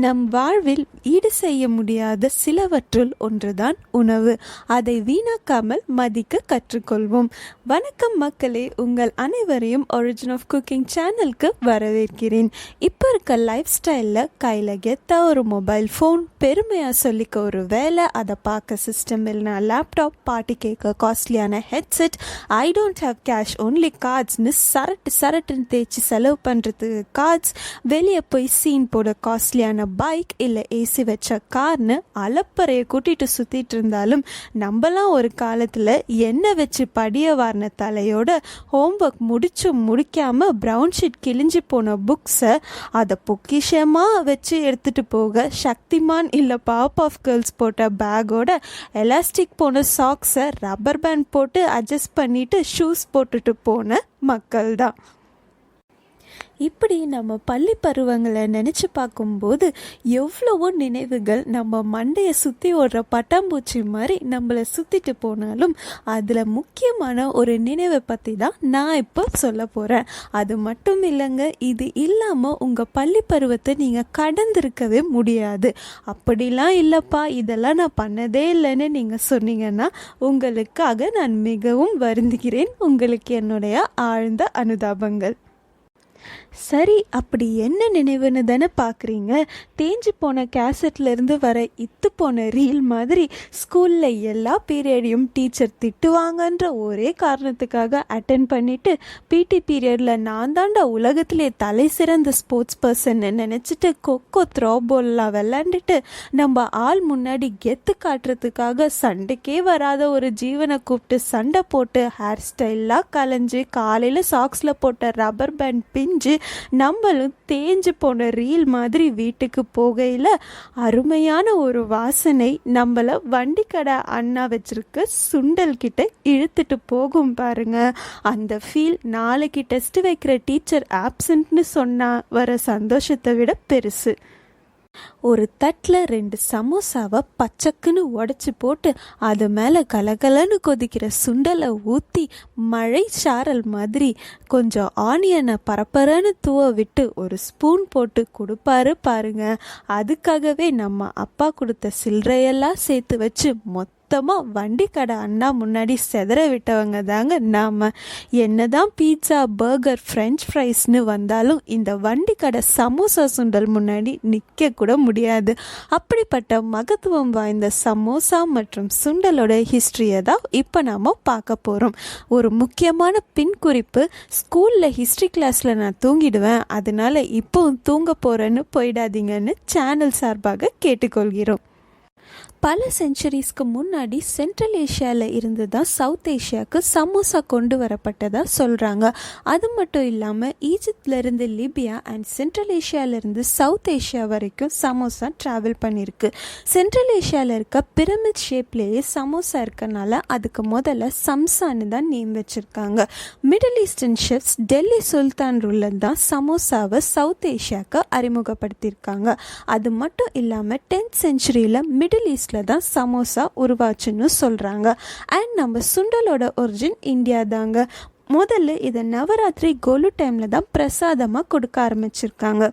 நம் வாழ்வில் ஈடு செய்ய முடியாத சிலவற்றுள் ஒன்றுதான் உணவு. அதை வீணாக்காமல் மதிக்க கற்றுக்கொள்வோம். வணக்கம் மக்களே, உங்கள் அனைவரையும் ஒரிஜின் ஆஃப் குக்கிங் சேனலுக்கு வரவேற்கிறேன். இப்போ இருக்க லைஃப் ஸ்டைலில் கையில் கெத்த ஒரு மொபைல் ஃபோன், பெருமையாக சொல்லிக்க ஒரு வேலை, அதை பார்க்க சிஸ்டம் இல்லைனா லேப்டாப், பாட்டி கேட்க காஸ்ட்லியான headset, I don't have cash only கார்ட்ஸ்னு சரட்டுன்னு தேய்ச்சி செலவு பண்ணுறதுக்கு கார்ட்ஸ், வெளியே போய் சீன் போட காஸ்ட்லியான பைக் இல்லை ஏசி வச்ச கார்னு அலப்பறையை கூட்டிட்டு சுத்திட்டு இருந்தாலும் நம்மலாம் ஒரு காலத்துல எண்ணெய் வச்சு படிய வாரின தலையோட ஹோம்ஒர்க் முடிக்காம ப்ரௌன் ஷீட் கிழிஞ்சு போன புக்ஸை அதை பொக்கிஷமா வச்சு எடுத்துட்டு போக சக்திமான் இல்லை பவர் ஆஃப் கேர்ள்ஸ் போட்ட பேக்கோட எலாஸ்டிக் போன சாக்ஸை ரப்பர் பேண்ட் போட்டு அட்ஜஸ்ட் பண்ணிட்டு ஷூஸ் போட்டுட்டு போன மக்கள் தான். இப்படி நம்ம பள்ளி பருவங்களை நினச்சி பார்க்கும்போது எவ்வளவோ நினைவுகள் நம்ம மண்டையை சுற்றி ஓடுற பட்டாம்பூச்சி மாதிரி நம்மளை சுற்றிட்டு போனாலும் அதில் முக்கியமான ஒரு நினைவை பற்றி தான் நான் இப்போ சொல்ல போகிறேன். அது மட்டும் இல்லைங்க, இது இல்லாமல் உங்கள் பள்ளி பருவத்தை நீங்கள் கடந்திருக்கவே முடியாது. அப்படிலாம் இல்லைப்பா, இதெல்லாம் நான் பண்ணதே இல்லைன்னு நீங்கள் சொன்னீங்கன்னா உங்களுக்காக நான் மிகவும் வருந்துகிறேன். உங்களுக்கு என்னுடைய ஆழ்ந்த அனுதாபங்கள். சரி, அப்படி என்ன நினைவுன்னு தானே பார்க்குறீங்க? தேஞ்சு போன கேசட்லேருந்து வர இத்து போன ரீல் மாதிரி ஸ்கூலில் எல்லா பீரியடையும் டீச்சர் திட்டுவாங்கன்ற ஒரே காரணத்துக்காக அட்டென்ட் பண்ணிவிட்டு பிடி பீரியடில் நான் தாண்டா உலகத்திலே தலை சிறந்த ஸ்போர்ட்ஸ் பர்சன்னு நினச்சிட்டு கொக்கோ த்ரோபால்லாம் விளாண்டுட்டு நம்ம ஆள் முன்னாடி கெத்து காட்டுறதுக்காக சண்டைக்கே வராத ஒரு ஜீவனை கூப்பிட்டு சண்டை போட்டு ஹேர் ஸ்டைலாக கலைஞ்சு காலையில் சாக்ஸில் போட்ட ரப்பர் பேண்ட் பிஞ்சு நம்மளும் தேஞ்சு போன ரீல் மாதிரி வீட்டுக்கு போகையில் அருமையான ஒரு வாசனை நம்மளை வண்டி கடை அண்ணா வச்சிருக்க சுண்டல் கிட்ட இழுத்துட்டு போகும் பாருங்க. அந்த ஃபீல் நாளைக்கு டெஸ்ட் வைக்கிற டீச்சர் ஆப்சண்ட்னு சொன்னா வர சந்தோஷத்தை விட பெருசு. ஒரு தட்டில் 2 சமோசாவை பச்சக்குன்னு உடச்சி போட்டு அது மேலே கலகலன்னு கொதிக்கிற சுண்டலை ஊற்றி மழை சாரல் மாதிரி கொஞ்சம் ஆனியனை பரப்பரன்னு தூவ விட்டு ஒரு ஸ்பூன் போட்டு கொடுப்பாரு பாருங்க. அதுக்காகவே நம்ம அப்பா கொடுத்த சில்லறையெல்லாம் சேர்த்து வச்சு மொத்தமாக வண்டி கடை அண்ணா முன்னாடி செதற விட்டவங்க தாங்க நாம். என்னதான் பீட்சா, பர்கர், ஃப்ரெஞ்ச் ஃப்ரைஸ்னு வந்தாலும் இந்த வண்டி கடை சமோசா சுண்டல் முன்னாடி நிற்க கூட முடியாது. அப்படிப்பட்ட மகத்துவம் வாய்ந்த சமோசா மற்றும் சுண்டலோட ஹிஸ்ட்ரியை தான் இப்போ நாம் பார்க்க போகிறோம். ஒரு முக்கியமான பின் குறிப்பு, ஸ்கூலில் ஹிஸ்ட்ரி கிளாஸில் நான் தூங்கிடுவேன், அதனால இப்போவும் தூங்க போகிறேன்னு போயிடாதீங்கன்னு சேனல் சார்பாக கேட்டுக்கொள்கிறோம். பல செஞ்சுரிஸ்க்கு முன்னாடி சென்ட்ரல் ஏஷியாவில் இருந்து தான் சவுத் ஏஷியாவுக்கு சமோசா கொண்டு வரப்பட்டதாக சொல்கிறாங்க. அது மட்டும் இல்லாமல் ஈஜிப்ட்லேருந்து லிபியா அண்ட் சென்ட்ரல் ஏஷியாவிலேருந்து சவுத் ஏஷியா வரைக்கும் சமோசா ட்ராவல் பண்ணியிருக்கு. சென்ட்ரல் ஏஷியாவில் இருக்க பிரமிட் ஷேப்லேயே சமோசா இருக்கனால அதுக்கு முதல்ல சம்சான்னு தான் நேம் வச்சுருக்காங்க. மிடில் ஈஸ்டர்ன் ஷெஃப்ஸ் டெல்லி சுல்தான் ரூலர் தான் சமோசாவை சவுத் ஏஷியாவுக்கு அறிமுகப்படுத்தியிருக்காங்க. அது மட்டும் இல்லாமல் 10th செஞ்சுரியில் மிடில் ஈஸ்ட் தான் சமோசா உருவாச்சுன்னு சொல்றாங்க. அண்ட் நம்ம சுண்டலோட ஒரிஜின் இந்தியா தாங்க. முதல்ல இதை நவராத்திரி கோலு டைம்ல தான் பிரசாதமா கொடுக்க ஆரம்பிச்சிருக்காங்க.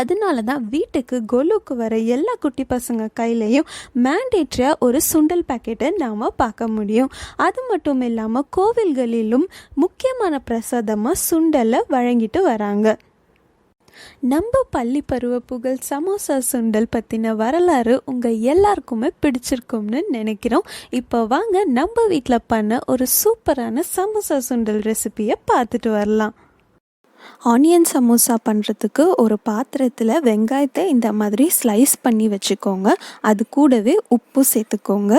அதனால தான் வீட்டுக்கு கோலுக்கு வர எல்லா குட்டி பசங்க கையிலையும் மேண்டேட்ரியாக ஒரு சுண்டல் பேக்கெட்டை நாம் பார்க்க முடியும். அது மட்டும் இல்லாமல் கோவில்களிலும் முக்கியமான பிரசாதமாக சுண்டலை வழங்கிட்டு வராங்க. நம்ம பள்ளி பருவ புகழ் சமோசா சுண்டல் பற்றின வரலாறு உங்கள் எல்லாருக்குமே பிடிச்சிருக்கும்னு நினைக்கிறோம். இப்போ வாங்க நம்ம வீட்டில் பண்ண ஒரு சூப்பரான சமோசா சுண்டல் ரெசிபியை பார்த்துட்டு வரலாம். ஆனியன் சமோசா பண்ணுறதுக்கு ஒரு பாத்திரத்தில் வெங்காயத்தை இந்த மாதிரி ஸ்லைஸ் பண்ணி வச்சுக்கோங்க. அது கூடவே உப்பு சேர்த்துக்கோங்க.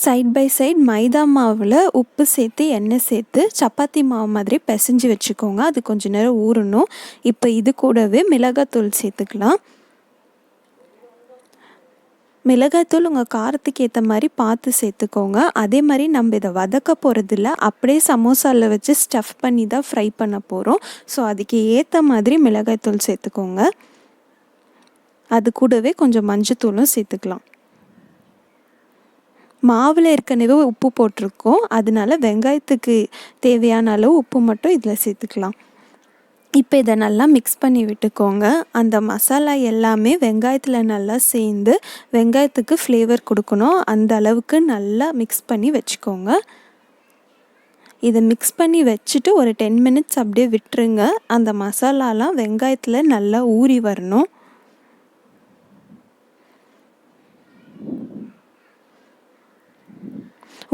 சைட் பை சைட் மைதா மாவில் உப்பு சேர்த்து எண்ணெய் சேர்த்து சப்பாத்தி மாவு மாதிரி பிசைஞ்சு வச்சுக்கோங்க. அது கொஞ்சம் நேரம் ஊறணும். இப்போ இது கூடவே மிளகாத்தூள் சேர்த்துக்கலாம். மிளகாய்த்தூள் உங்கள் காரத்துக்கு ஏற்ற மாதிரி பார்த்து சேர்த்துக்கோங்க. அதே மாதிரி நம்ம இதை வதக்க போகிறதில்ல, அப்படியே சமோசாவில் வச்சு ஸ்டஃப் பண்ணி தான் ஃப்ரை பண்ண போகிறோம். ஸோ அதுக்கு ஏற்ற மாதிரி மிளகாய்த்தூள் சேர்த்துக்கோங்க. அது கூடவே கொஞ்சம் மஞ்சத்தூளும் சேர்த்துக்கலாம். மாவில் ஏற்கனவே உப்பு போட்டிருக்கோம், அதனால வெங்காயத்துக்கு தேவையான அளவு உப்பு மட்டும் இதில் சேர்த்துக்கலாம். இப்போ இதை நல்லா மிக்ஸ் பண்ணி விட்டுக்கோங்க. அந்த மசாலா எல்லாமே வெங்காயத்தில் நல்லா சேர்ந்து வெங்காயத்துக்கு ஃப்ளேவர் கொடுக்கணும். அந்த அளவுக்கு நல்லா மிக்ஸ் பண்ணி வச்சுக்கோங்க. இதை மிக்ஸ் பண்ணி வச்சுட்டு ஒரு 10 மினிட்ஸ் அப்படியே விட்டுருங்க. அந்த மசாலாலாம் வெங்காயத்தில் நல்லா ஊறி வரணும்.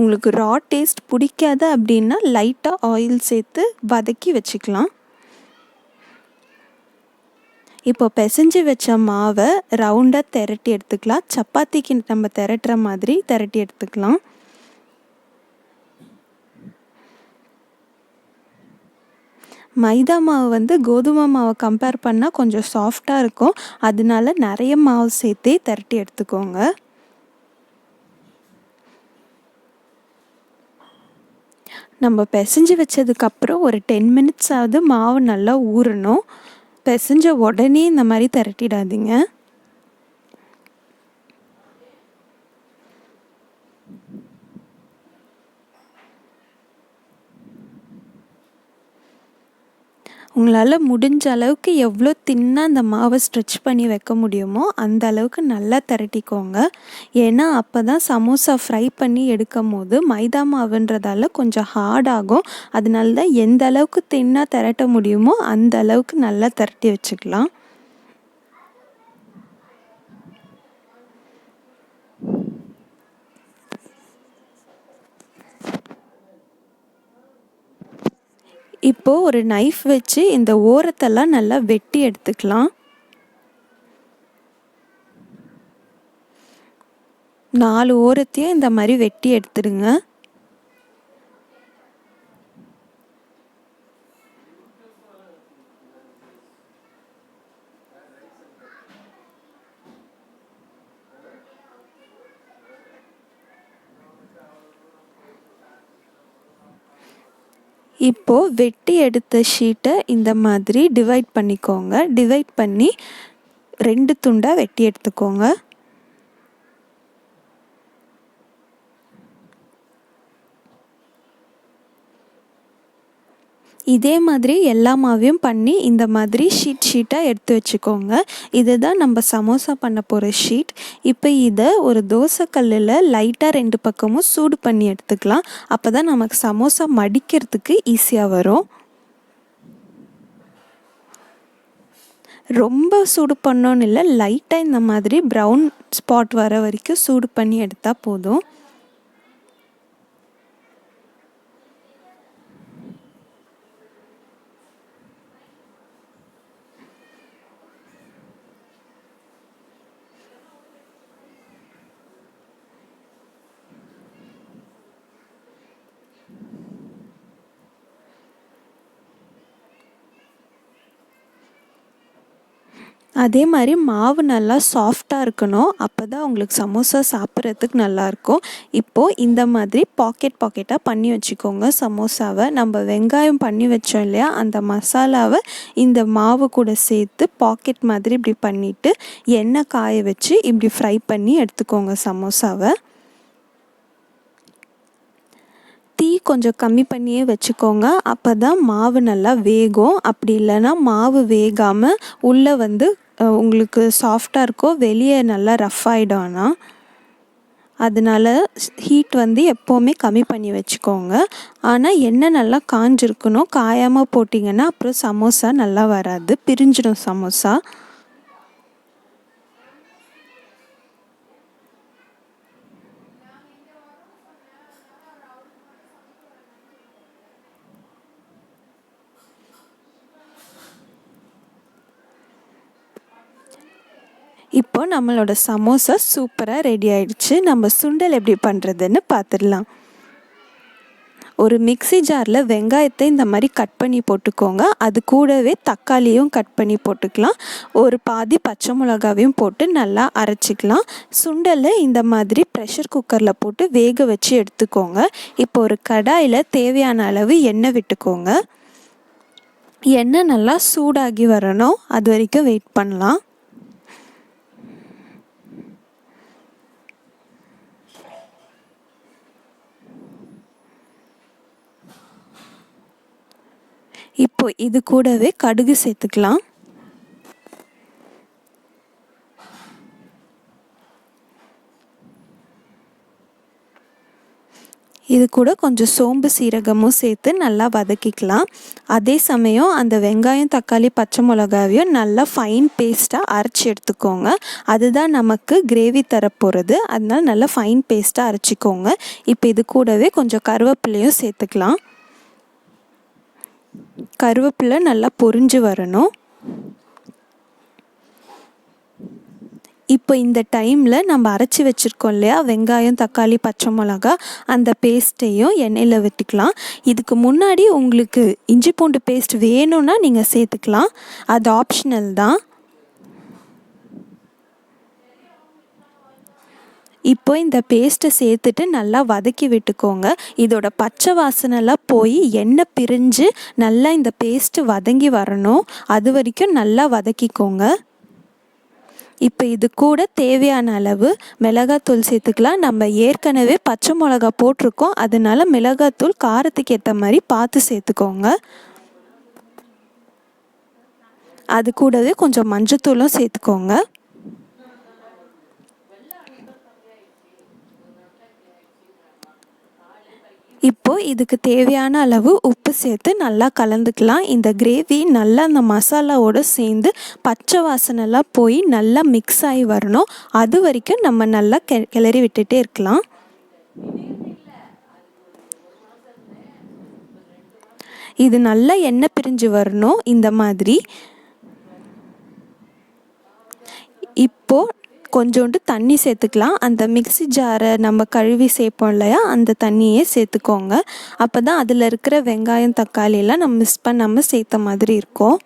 உங்களுக்கு ரா டேஸ்ட் பிடிக்காது அப்படின்னா லைட்டாக ஆயில் சேர்த்து வதக்கி வச்சுக்கலாம். இப்போ பிசைஞ்சு வச்ச மாவை ரவுண்டாக திரட்டி எடுத்துக்கலாம். சப்பாத்திக்கு நம்ம திரட்டுற மாதிரி திரட்டி எடுத்துக்கலாம். மைதா மாவு கோதுமை மாவை கம்பேர் பண்ணால் கொஞ்சம் சாஃப்டாக இருக்கும். அதனால நிறைய மாவு சேர்த்தே திரட்டி எடுத்துக்கோங்க. நம்ம பிசைஞ்சு வச்சதுக்கப்புறம் ஒரு 10 மினிட்ஸாவது மாவு நல்லா ஊறணும். பிசைஞ்ச உடனே இந்த மாதிரி திரட்டிடாதீங்க. உங்களால் முடிஞ்ச அளவுக்கு எவ்வளோ தின்னாக அந்த மாவை ஸ்ட்ரெச் பண்ணி வைக்க முடியுமோ அந்த அளவுக்கு நல்லா திரட்டிக்கோங்க. ஏன்னா அப்போ தான் சமோசா ஃப்ரை பண்ணி எடுக்கும் போது மைதா மாவுன்றதால கொஞ்சம் ஹார்டாகும். அதனால தான் எந்த அளவுக்கு தின்னாக திரட்ட முடியுமோ அந்த அளவுக்கு நல்லா திரட்டி வச்சுக்கலாம். இப்போது ஒரு நைஃப் வச்சு இந்த ஓரத்தெல்லாம் நல்லா வெட்டி எடுத்துக்கலாம். 4 ஓரத்தையும் இந்த மாதிரி வெட்டி எடுத்துடுங்க. இப்போது வெட்டி எடுத்த ஷீட்டை இந்த மாதிரி டிவைட் பண்ணிக்கோங்க. டிவைட் பண்ணி 2 துண்டாக வெட்டி எடுத்துக்கோங்க. இதே மாதிரி எல்லா மாவையும் பண்ணி இந்த மாதிரி ஷீட்டாக எடுத்து வச்சுக்கோங்க. இதுதான் நம்ம சமோசா பண்ண போகிற ஷீட். இப்போ இதை ஒரு தோசைக்கல்லில் லைட்டாக 2 பக்கமும் சூடு பண்ணி எடுத்துக்கலாம். அப்போ தான் நமக்கு சமோசா மடிக்கிறதுக்கு ஈஸியாக வரும். ரொம்ப சூடு பண்ணோன்னு இல்லை, லைட்டாக இந்த மாதிரி ப்ரௌன் ஸ்பாட் வர வரைக்கும் சூடு பண்ணி எடுத்தால் போதும். அதே மாதிரி மாவு நல்லா சாஃப்டாக இருக்கணும். அப்போ தான் உங்களுக்கு சமோசா சாப்பிட்றதுக்கு நல்லாயிருக்கும். இப்போது இந்த மாதிரி பாக்கெட்டாக பண்ணி வச்சுக்கோங்க சமோசாவை. நம்ம வெங்காயம் பண்ணி வச்சோம் இல்லையா, அந்த மசாலாவை இந்த மாவு கூட சேர்த்து பாக்கெட் மாதிரி இப்படி பண்ணிவிட்டு எண்ணெய் காய வச்சு இப்படி ஃப்ரை பண்ணி எடுத்துக்கோங்க சமோசாவை. தீ கொஞ்சம் கம்மி பண்ணியே வச்சுக்கோங்க. அப்போ தான் மாவு நல்லா வேகும். அப்படி இல்லைன்னா மாவு வேகாமல் உள்ளே உங்களுக்கு சாஃப்டாக இருக்கும், வெளியே நல்லா ரஃப் ஆகிடும். ஆனால் அதனால் ஹீட் எப்போவுமே கம்மி பண்ணி வச்சுக்கோங்க. ஆனால் எண்ணெய் நல்லா காஞ்சிருக்கணும். காயாமல் போட்டிங்கன்னா அப்புறம் சமோசா நல்லா வராது, பிரிஞ்சிடும் சமோசா. இப்போ நம்மளோட சமோசா சூப்பராக ரெடி ஆயிடுச்சு. நம்ம சுண்டல் எப்படி பண்ணுறதுன்னு பார்த்துடலாம். ஒரு மிக்ஸி ஜாரில் வெங்காயத்தை இந்த மாதிரி கட் பண்ணி போட்டுக்கோங்க. அது கூடவே தக்காளியும் கட் பண்ணி போட்டுக்கலாம். ஒரு பாதி பச்சை மிளகாவையும் போட்டு நல்லா அரைச்சிக்கலாம். சுண்டலை இந்த மாதிரி ப்ரெஷர் குக்கரில் போட்டு வேக வச்சு எடுத்துக்கோங்க. இப்போ ஒரு கடாயில் தேவையான அளவு எண்ணெய் விட்டுக்கோங்க. எண்ணெய் நல்லா சூடாகி வரணும், அது வரைக்கும் வெயிட் பண்ணலாம். இப்போ இது கூடவே கடுகு சேர்த்துக்கலாம். இது கூட கொஞ்சம் சோம்பு சீரகமும் சேர்த்து நல்லா வதக்கிக்கலாம். அதே சமயம் அந்த வெங்காயம், தக்காளி, பச்சை மிளகாவையும் நல்லா ஃபைன் பேஸ்ட்டாக அரைச்சி எடுத்துக்கோங்க. அதுதான் நமக்கு கிரேவி தரப்போகிறது. அதனால நல்லா ஃபைன் பேஸ்ட்டாக அரைச்சிக்கோங்க. இப்போ இது கூடவே கொஞ்சம் கருவேப்பிலையும் சேர்த்துக்கலாம். கருவேப்பிலை நல்லா பொரிஞ்சு வரணும். இப்போ இந்த டைமில் நம்ம அரைச்சி வச்சுருக்கோம் இல்லையா, வெங்காயம், தக்காளி, பச்சை மிளகா, அந்த பேஸ்ட்டையும் எண்ணெயில் விட்டுக்கலாம். இதுக்கு முன்னாடி உங்களுக்கு இஞ்சி பூண்டு பேஸ்ட் வேணும்னா நீங்கள் சேர்த்துக்கலாம். அது ஆப்ஷனல் தான். இப்போ இந்த பேஸ்ட்டை சேர்த்துட்டு நல்லா வதக்கி விட்டுக்கோங்க. இதோட பச்சை வாசனைலாம் போய் எண்ணெய் பிரிஞ்சு நல்லா இந்த பேஸ்ட்டு வதங்கி வரணும். அது வரைக்கும் நல்லா வதக்கிக்கோங்க. இப்போ இது கூட தேவையான அளவு மிளகாத்தூள் சேர்த்துக்கலாம். நம்ம ஏற்கனவே பச்சை மிளகா போட்டிருக்கோம். அதனால மிளகாத்தூள் காரத்துக்கு ஏற்ற மாதிரி பார்த்து சேர்த்துக்கோங்க. அது கூடவே கொஞ்சம் மஞ்சத்தூளும் சேர்த்துக்கோங்க. இப்போது இதுக்கு தேவையான அளவு உப்பு சேர்த்து நல்லா கலந்துக்கலாம். இந்த கிரேவி நல்லா அந்த மசாலாவோடு சேர்ந்து பச்சை வாசனைலாம் போய் நல்லா மிக்ஸ் ஆகி வரணும். அது வரைக்கும் நம்ம நல்லா கிளறி விட்டுட்டே இருக்கலாம். இது நல்லா எண்ணெய் பிரிஞ்சு வரணும் இந்த மாதிரி. இப்போது கொஞ்சோண்டு தண்ணி சேர்த்துக்கலாம். அந்த மிக்ஸி ஜாரை நம்ம கழுவி சேர்ப்போம் இல்லையா, அந்த தண்ணியே சேர்த்துக்கோங்க. அப்போ தான் அதில் இருக்கிற வெங்காயம், தக்காளியெல்லாம் நம்ம மிஸ் பண்ணாமல் சேர்த்த மாதிரி இருக்கும்.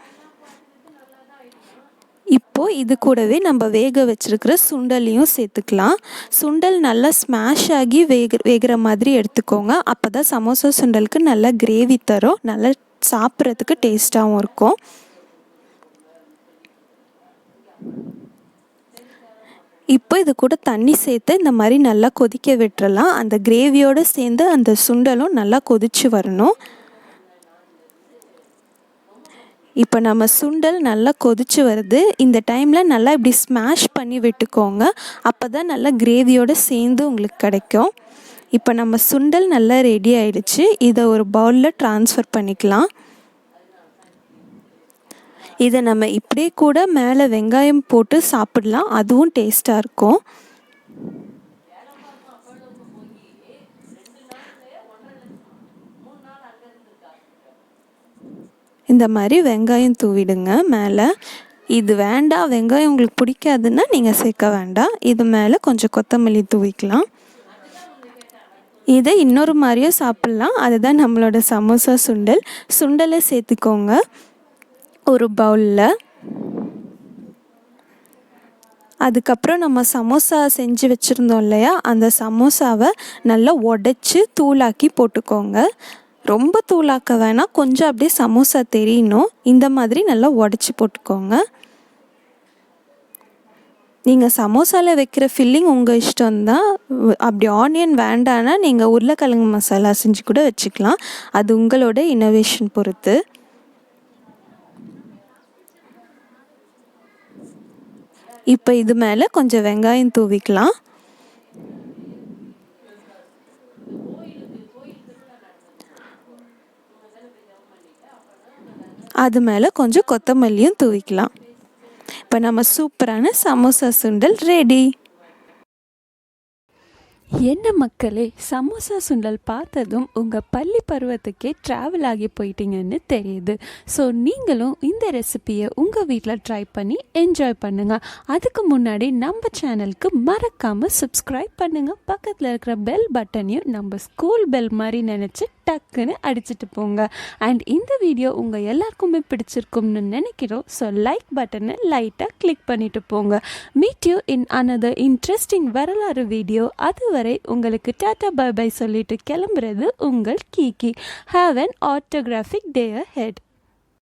இப்போது இது கூடவே நம்ம வேக வச்சுருக்கிற சுண்டலையும் சேர்த்துக்கலாம். சுண்டல் நல்லா ஸ்மாஷ் ஆகி வேகிற மாதிரி எடுத்துக்கோங்க. அப்போ தான் சமோசா சுண்டலுக்கு நல்லா கிரேவி தரும், நல்லா சாப்பிட்றதுக்கு டேஸ்ட்டாகவும் இருக்கும். இப்போ இது கூட தண்ணி சேர்த்து இந்த மாதிரி நல்லா கொதிக்க விட்டுறலாம். அந்த கிரேவியோடு சேர்ந்து அந்த சுண்டலும் நல்லா கொதிச்சு வரணும். இப்போ நம்ம சுண்டல் நல்லா கொதிச்சு வருது. இந்த டைமில் நல்லா இப்படி ஸ்மாஷ் பண்ணி விட்டுக்கோங்க. அப்போ தான் நல்லா கிரேவியோடு சேர்ந்து உங்களுக்கு கிடைக்கும். இப்போ நம்ம சுண்டல் நல்லா ரெடி ஆயிடுச்சு. இதை ஒரு பவுலில் ட்ரான்ஸ்ஃபர் பண்ணிக்கலாம். இதை நம்ம இப்படியே கூட மேலே வெங்காயம் போட்டு சாப்பிடலாம். அதுவும் டேஸ்ட்டாக இருக்கும். இந்த மாதிரி வெங்காயம் தூவிடுங்க மேலே. இது வேண்டாம், வெங்காயம் உங்களுக்கு பிடிக்காதுன்னா நீங்கள் சேர்க்க வேண்டாம். இது மேலே கொஞ்சம் கொத்தமல்லி தூவிக்கலாம். இதை இன்னொரு மாதிரியும் சாப்பிட்லாம். அதுதான் நம்மளோட சமோசா சுண்டல். சுண்டலை சேர்த்துக்கோங்க ஒரு பவுலில். அதுக்கப்புறம் நம்ம சமோசா செஞ்சு வச்சுருந்தோம் இல்லையா, அந்த சமோசாவை நல்லா உடச்சி தூளாக்கி போட்டுக்கோங்க. ரொம்ப தூளாக்க வேணாம், கொஞ்சம் அப்படியே சமோசா தெரியணும். இந்த மாதிரி நல்லா உடச்சி போட்டுக்கோங்க. நீங்கள் சமோசாவில் வைக்கிற ஃபில்லிங் உங்கள் இஷ்டம்தான். அப்படி ஆனியன் வேண்டான்னா நீங்கள் உருளைக்கிழங்கு மசாலா செஞ்சு கூட வச்சுக்கலாம். அது உங்களோட இன்னோவேஷன் பொறுத்து. இப்போ இது மேலே கொஞ்சம் வெங்காயம் தூவிக்கலாம். அது மேலே கொஞ்சம் கொத்தமல்லியும் தூவிக்கலாம். இப்போ நம்ம சூப்பரான சமோசா சுண்டல் ரெடி. என்ன மக்களே, சமோசா சுண்டல் பார்த்ததும் உங்கள் பள்ளி பருவத்துக்கே ட்ராவல் ஆகி போயிட்டீங்கன்னு தெரியுது. ஸோ நீங்களும் இந்த ரெசிபியை உங்கள் வீட்டில் ட்ரை பண்ணி என்ஜாய் பண்ணுங்கள். அதுக்கு முன்னாடி நம்ம சேனலுக்கு மறக்காமல் சப்ஸ்கிரைப் பண்ணுங்கள். பக்கத்தில் இருக்கிற பெல் பட்டனையும் நம்ம ஸ்கூல் பெல் மாதிரி நினச்சி டக்குன்னு அடிச்சுட்டு போங்க. அண்ட் இந்த வீடியோ உங்கள் எல்லாருக்குமே பிடிச்சிருக்கும்னு நினைக்கிறோம். ஸோ லைக் பட்டனை லைட்டாக கிளிக் பண்ணிட்டு போங்க. Meet you in another interesting வரலாறு வீடியோ. அதுவரை உங்களுக்கு டாடா பை பை சொல்லிட்டு கிளம்புறது உங்கள் Kiki. Have an autographic day ahead.